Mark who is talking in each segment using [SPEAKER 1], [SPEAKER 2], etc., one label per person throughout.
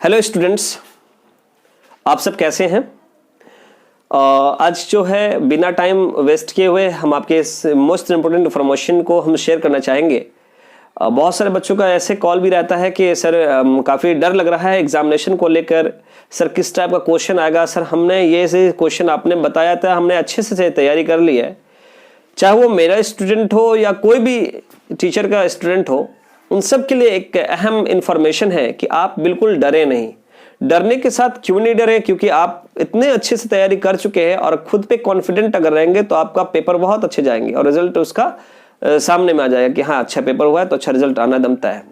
[SPEAKER 1] Hello students, आप सब कैसे हैं। आज जो है बिना टाइम वेस्ट किए हुए हम आपके इस मोस्ट इम्पोर्टेंट इन्फॉर्मेशन को हम शेयर करना चाहेंगे। बहुत सारे बच्चों का ऐसे कॉल भी रहता है कि सर काफ़ी डर लग रहा है एग्जामिनेशन को लेकर, सर किस टाइप का क्वेश्चन आएगा, सर हमने ये से क्वेश्चन आपने बताया था, हमने अच्छे से तैयारी कर ली है, चाहे वो मेरा स्टूडेंट हो या कोई भी टीचर का स्टूडेंट हो, उन सब के लिए एक अहम इंफॉर्मेशन है कि आप बिल्कुल डरे नहीं। डरने के साथ क्यों नहीं डरे, क्योंकि आप इतने अच्छे से तैयारी कर चुके हैं और खुद पे कॉन्फिडेंट अगर रहेंगे तो आपका पेपर बहुत अच्छे जाएंगे और रिजल्ट उसका सामने में आ जाएगा कि हाँ अच्छा पेपर हुआ है तो अच्छा रिजल्ट आना दमता है।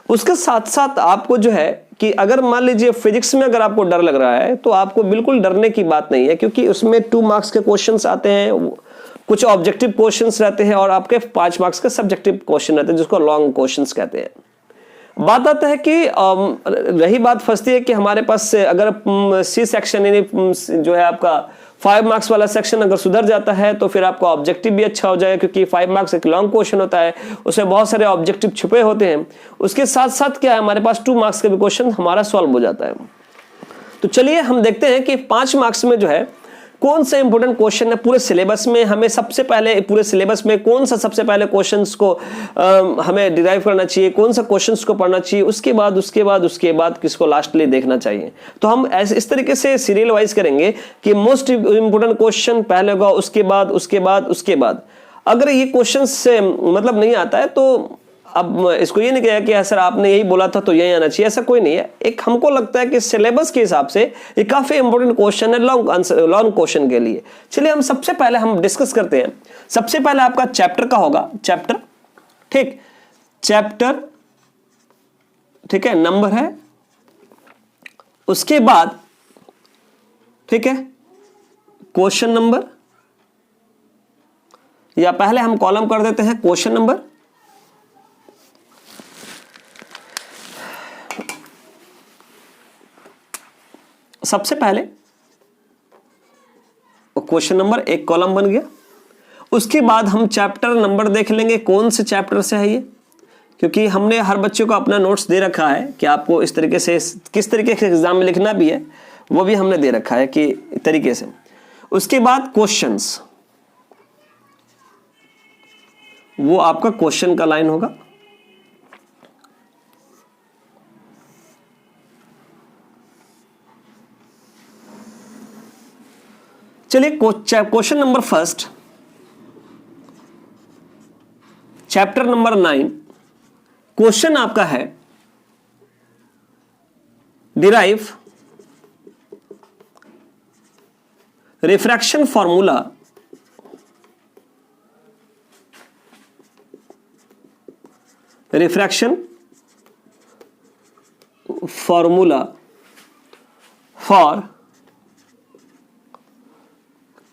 [SPEAKER 1] उसके साथ साथ आपको जो है कि अगर मान लीजिए फिजिक्स में अगर आपको डर लग रहा है तो आपको बिल्कुल डरने की बात नहीं है, क्योंकि उसमें 2 मार्क्स के क्वेश्चंस आते हैं, कुछ ऑब्जेक्टिव क्वेश्चंस रहते हैं और आपके 5 मार्क्स के सब्जेक्टिव क्वेश्चन रहते हैं जिसको लॉन्ग क्वेश्चंस कहते हैं। बात आता है कि रही बात फंसती है कि हमारे पास अगर सी सेक्शन यानी जो है आपका 5 मार्क्स वाला सेक्शन अगर सुधर जाता है तो फिर आपका ऑब्जेक्टिव भी अच्छा हो जाएगा, क्योंकि 5 मार्क्स एक लॉन्ग क्वेश्चन होता है, उसमें बहुत सारे ऑब्जेक्टिव छुपे होते हैं। उसके साथ साथ क्या है, हमारे पास 2 मार्क्स का भी क्वेश्चन हमारा सॉल्व हो जाता है। तो चलिए हम देखते हैं कि 5 मार्क्स में जो है कौन सा इंपॉर्टेंट क्वेश्चन है पूरे सिलेबस में। हमें सबसे पहले पूरे सिलेबस में कौन सा सबसे पहले क्वेश्चंस को हमें डिराइव करना चाहिए, कौन सा क्वेश्चंस को पढ़ना चाहिए, उसके बाद किसको लास्टली देखना चाहिए। तो हम इस तरीके से सीरियल वाइज करेंगे कि मोस्ट इंपोर्टेंट क्वेश्चन पहले होगा, उसके बाद अगर ये क्वेश्चन से मतलब नहीं आता है तो अब इसको ये नहीं कहा कि सर आपने यही बोला था तो यही आना चाहिए, ऐसा कोई नहीं है। एक हमको लगता है कि सिलेबस के हिसाब से ये काफी इंपॉर्टेंट क्वेश्चन है लॉन्ग क्वेश्चन के लिए। चलिए हम सबसे पहले हम डिस्कस करते हैं। सबसे पहले आपका चैप्टर का होगा, चैप्टर, ठीक, चैप्टर, ठीक है, नंबर है, उसके बाद ठीक है क्वेश्चन नंबर, या पहले हम कॉलम कर देते हैं क्वेश्चन नंबर, सबसे पहले क्वेश्चन नंबर एक कॉलम बन गया। उसके बाद हम चैप्टर नंबर देख लेंगे कौन से चैप्टर से है ये, क्योंकि हमने हर बच्चे को अपना नोट्स दे रखा है कि आपको इस तरीके से किस तरीके से एग्जाम में लिखना भी है, वो भी हमने दे रखा है कि तरीके से। उसके बाद क्वेश्चंस, वो आपका क्वेश्चन का लाइन होगा। चलिए question number first, chapter number 9, question आपका है derive refraction formula for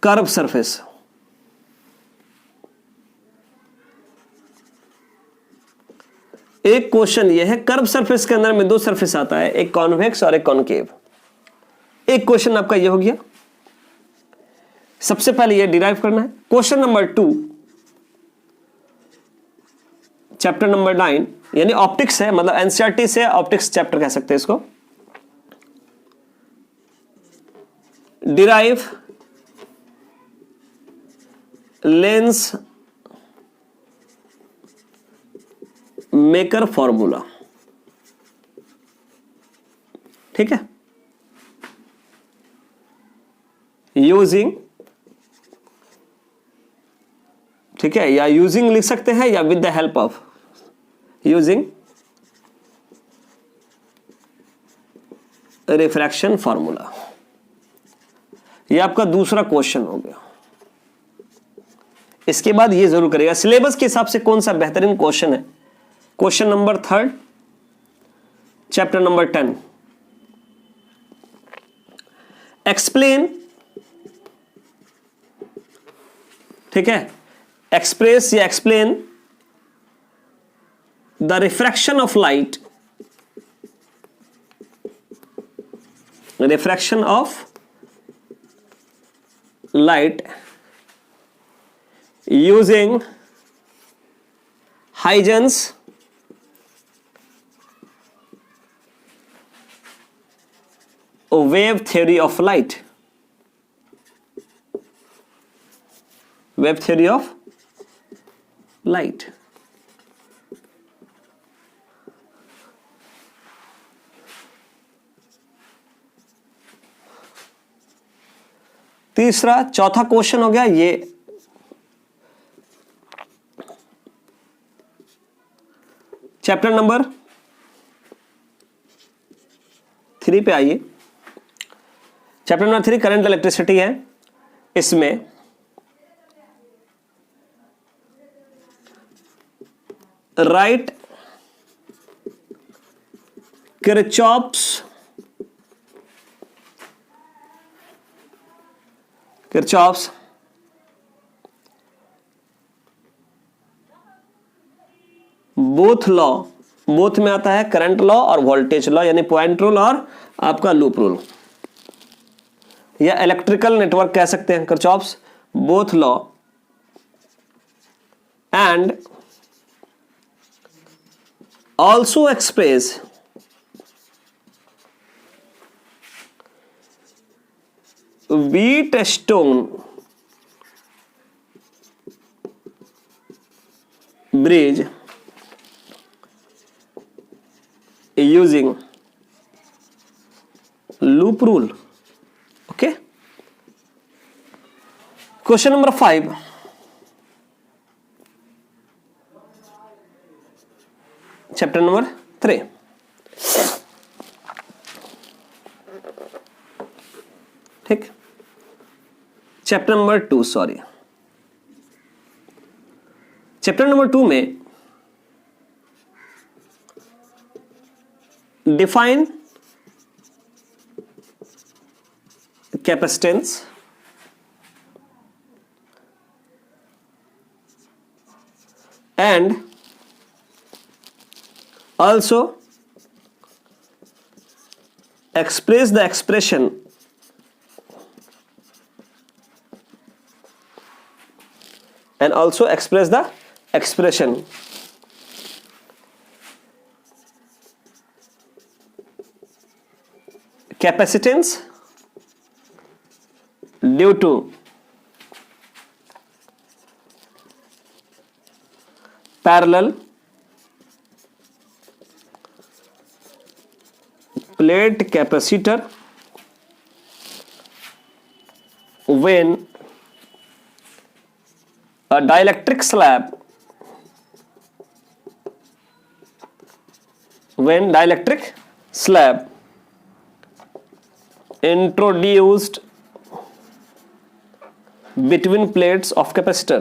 [SPEAKER 1] curve surface. एक क्वेश्चन यह है, कर्व सरफेस के अंदर में 2 सरफेस आता है, एक कॉन्वेक्स और एक कॉनकेव। एक क्वेश्चन आपका यह हो गया, सबसे पहले यह डिराइव करना है। क्वेश्चन नंबर 2, चैप्टर नंबर 9 यानी ऑप्टिक्स है, मतलब एनसीईआरटी से ऑप्टिक्स चैप्टर कह सकते हैं इसको। डिराइव लेंस मेकर फॉर्मूला, ठीक है, यूजिंग, ठीक है, या यूजिंग लिख सकते हैं या with the help of, using refraction formula. यह आपका दूसरा क्वेश्चन हो गया। इसके बाद ये जरूर करेगा सिलेबस के हिसाब से कौन सा बेहतरीन क्वेश्चन है। Question number 3, chapter number 10, explain, ठीक है, एक्सप्रेस या explain the refraction of light, refraction of light using Huygens wave theory of light, wave theory of light. तीसरा, चौथा क्वेश्चन हो गया ये, चैप्टर नंबर 3 पे आइए। चैप्टर नंबर 3 करंट इलेक्ट्रिसिटी है। इसमें right Kirchhoff's both law, both में आता है करंट लॉ और वोल्टेज लॉ, यानी पॉइंट रूल और आपका लूप रूल, या इलेक्ट्रिकल नेटवर्क कह सकते हैं। Kirchhoff's both law and also express Wheatstone bridge using loop rule. Okay. Question number 5. Chapter number 3. ठीक। Chapter number 2, sorry, chapter number 2 में define capacitance, and also express the expression and also express the expression capacitance due to parallel plate capacitor when a dielectric slab, when dielectric slab introduced between plates of capacitor,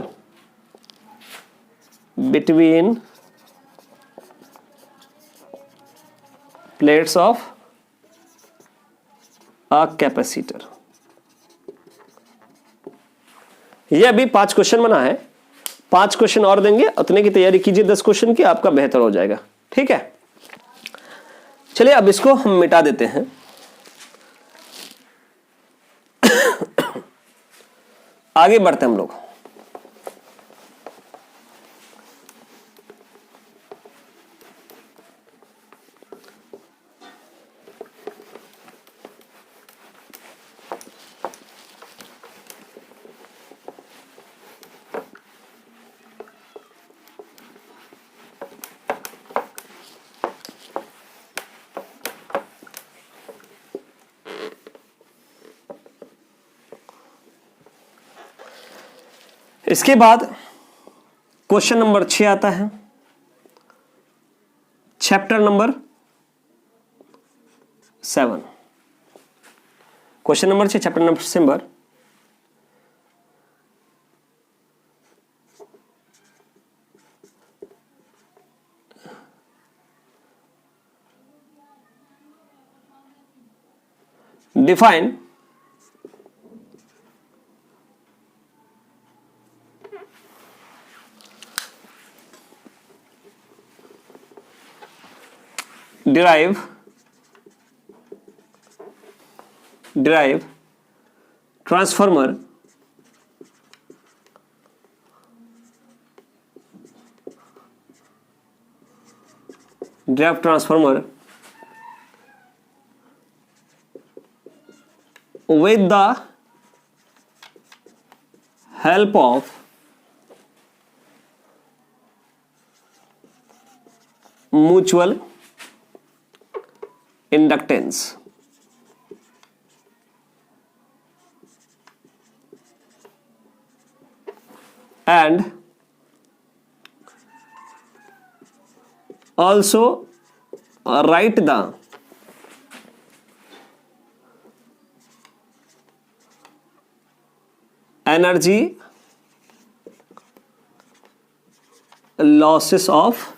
[SPEAKER 1] between plates of a capacitor। ये अभी 5 question बना है, 5 question और देंगे, उतने की तैयारी कीजिए 10 क्वेश्चन की, आपका बेहतर हो जाएगा। ठीक है, चलिए अब इसको हम मिटा देते हैं। आगे बढ़ते हैं हम लोग। इसके बाद क्वेश्चन नंबर 6 आता है, chapter number 7। Question number 6 chapter number define derive transformer with the help of mutual inductance. And also write the energy losses of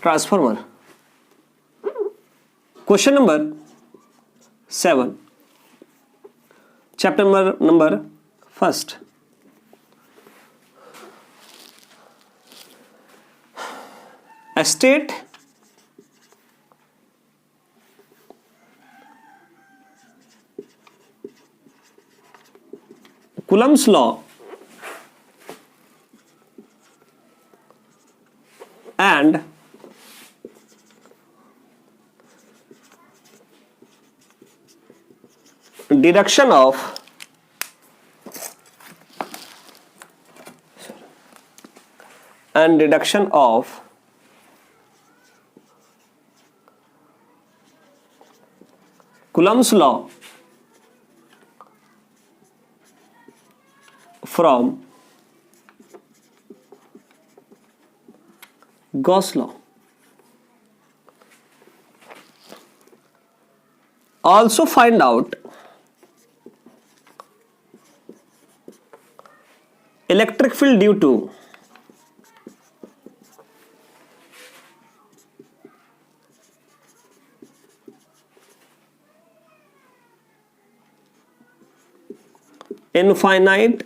[SPEAKER 1] transformer. Question number 7, chapter number 1. State Coulomb's law and deduction of Coulomb's law from Gauss law. Also find out electric field due to infinite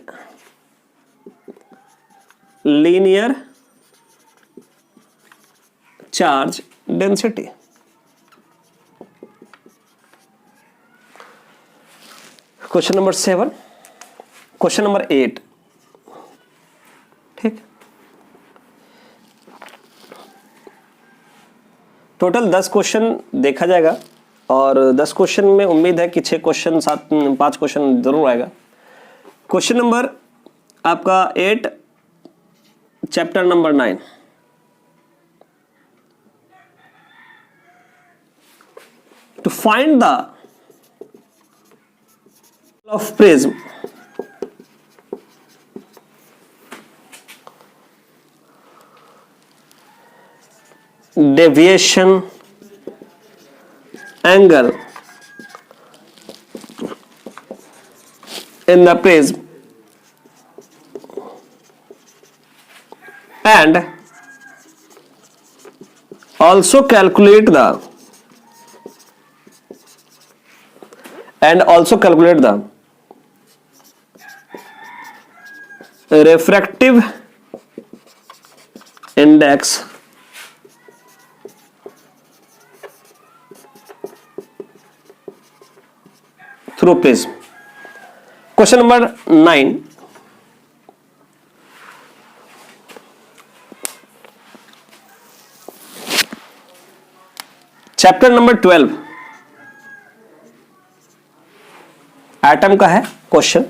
[SPEAKER 1] linear charge density. Question number 7. Question number 8. ठीक, total 10 question देखा जाएगा और 10 question में उम्मीद है कि 6 question 5 question जरूर आएगा. क्वेश्चन नंबर आपका 8, chapter number 9. To find the of prism deviation angle in the prism and also calculate the refractive index through prism. Question number 9. Chapter number 12 atom का है question.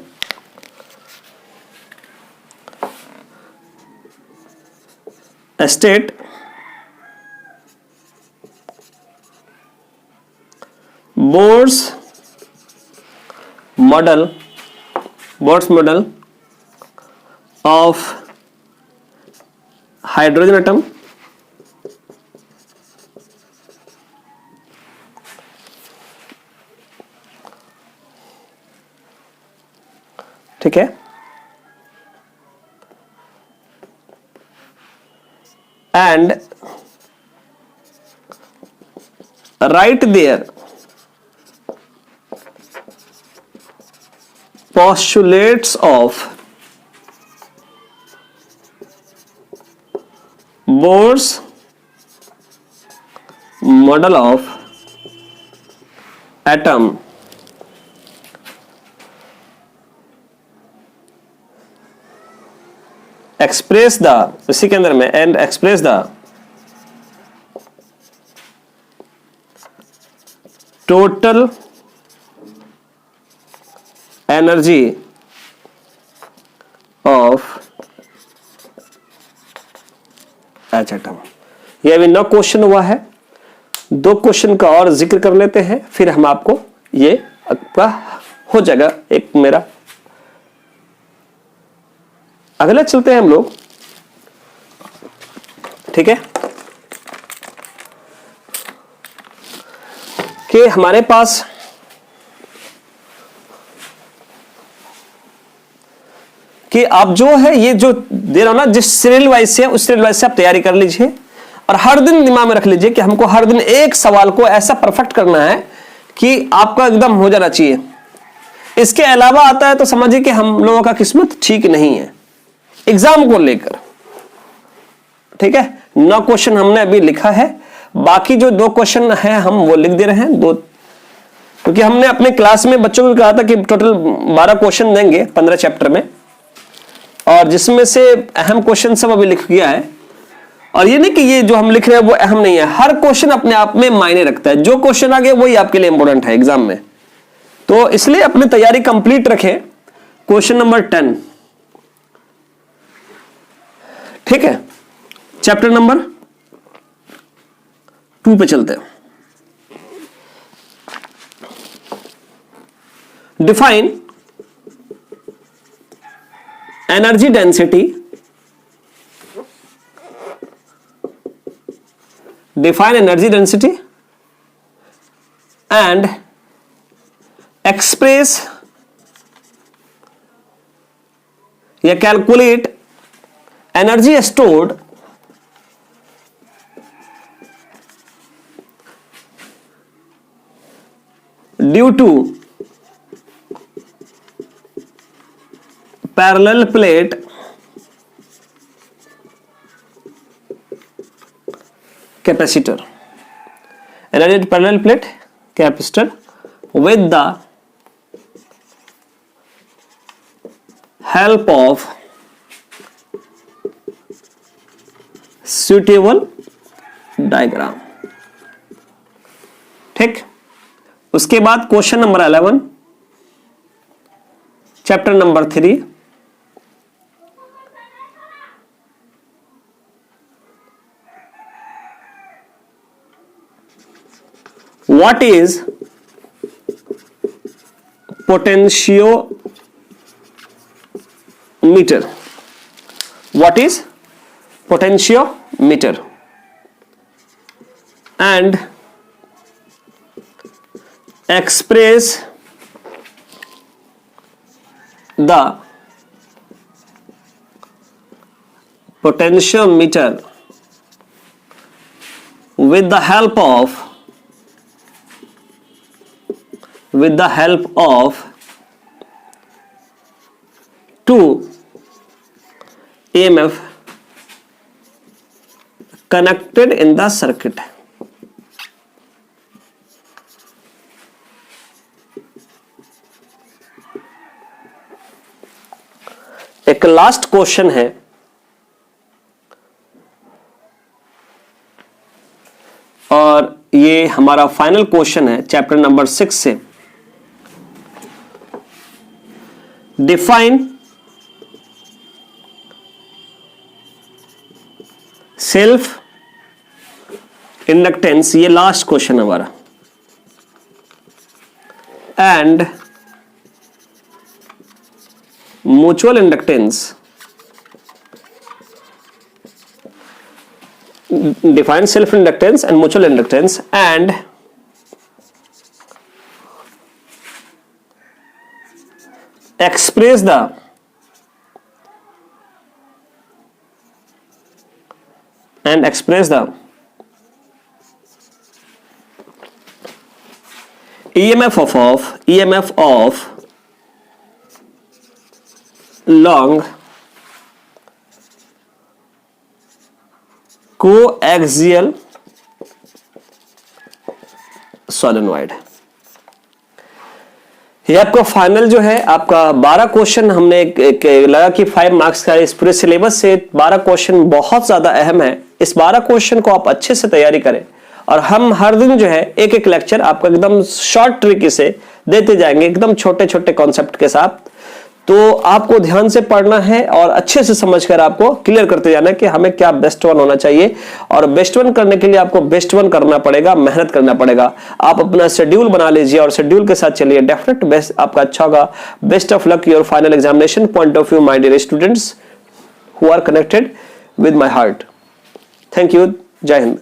[SPEAKER 1] State boards model of hydrogen atom ठीक है, and write there postulates of Bohr's model of atom express the, इसी के अंदर में and express the total energy of H atom. ये अभी 9 क्वेश्चन हुआ है, 2 क्वेश्चन का और जिक्र कर लेते हैं, फिर हम आपको ये आपका हो जाएगा एक मेरा। अगले चलते हैं हम लोग, ठीक है, कि हमारे पास कि आप जो है ये जो दे रहा हूं ना, जिस सीरियल वाइज से उस सीरियल वाइज से आप तैयारी कर लीजिए और हर दिन दिमाग में रख लीजिए कि हमको हर दिन एक सवाल को ऐसा परफेक्ट करना है कि आपका एकदम हो जाना चाहिए। इसके अलावा आता है तो समझिए कि हम लोगों का किस्मत ठीक नहीं है एग्जाम को लेकर, ठीक है। 9 क्वेश्चन हमने अभी लिखा है, बाकी जो 2 क्वेश्चन है हम वो लिख दे रहे हैं 2, क्योंकि हमने अपने क्लास में बच्चों को कहा था कि टोटल 12 क्वेश्चन देंगे 15 चैप्टर में, और जिसमें से अहम क्वेश्चन सब अभी लिख गया है। और ये नहीं कि ये जो हम लिख रहे हैं वो अहम नहीं है, हर क्वेश्चन अपने आप में मायने रखता है, जो क्वेश्चन आ गया वही आपके लिए इंपॉर्टेंट है एग्जाम में, तो इसलिए अपनी तैयारी कंप्लीट रखें। क्वेश्चन नंबर 10, ठीक है, चैप्टर नंबर 2 पे चलते हैं। Define energy density, define energy density and express या calculate energy stored due to parallel plate capacitor, energy parallel plate capacitor with the help of suitable diagram, ठीक। उसके बाद question number 11, chapter number 3, what is potentiometer? What is potentiometer? And express the potentiometer with the help of two EMF connected in the circuit. एक last question है, और ये हमारा final question है chapter number 6 से। डिफाइन सेल्फ इंडक्टेंस, ये last question हमारा, and mutual inductance. Define self-inductance and mutual inductance and express the EMF of long coaxial solenoid. ये आपका फाइनल जो है, आपका 12 क्वेश्चन हमने लगा कि 5 मार्क्स का, इस पूरे सिलेबस से 12 क्वेश्चन बहुत ज्यादा अहम है। इस 12 क्वेश्चन को आप अच्छे से तैयारी करें और हम हर दिन जो है एक एक लेक्चर आपको एकदम शॉर्ट ट्रिक से देते जाएंगे, एकदम छोटे छोटे कॉन्सेप्ट के साथ। तो आपको ध्यान से पढ़ना है और अच्छे से समझकर आपको क्लियर करते जाना है कि हमें क्या बेस्ट वन होना चाहिए, और बेस्ट वन करने के लिए आपको बेस्ट वन करना पड़ेगा, मेहनत करना पड़ेगा। आप अपना शेड्यूल बना लीजिए और शेड्यूल के साथ चलिए, डेफिनेट बेस्ट आपका अच्छा होगा। Best of luck your final examination point of view my dear students who are connected with my heart. Thank you. जय हिंद।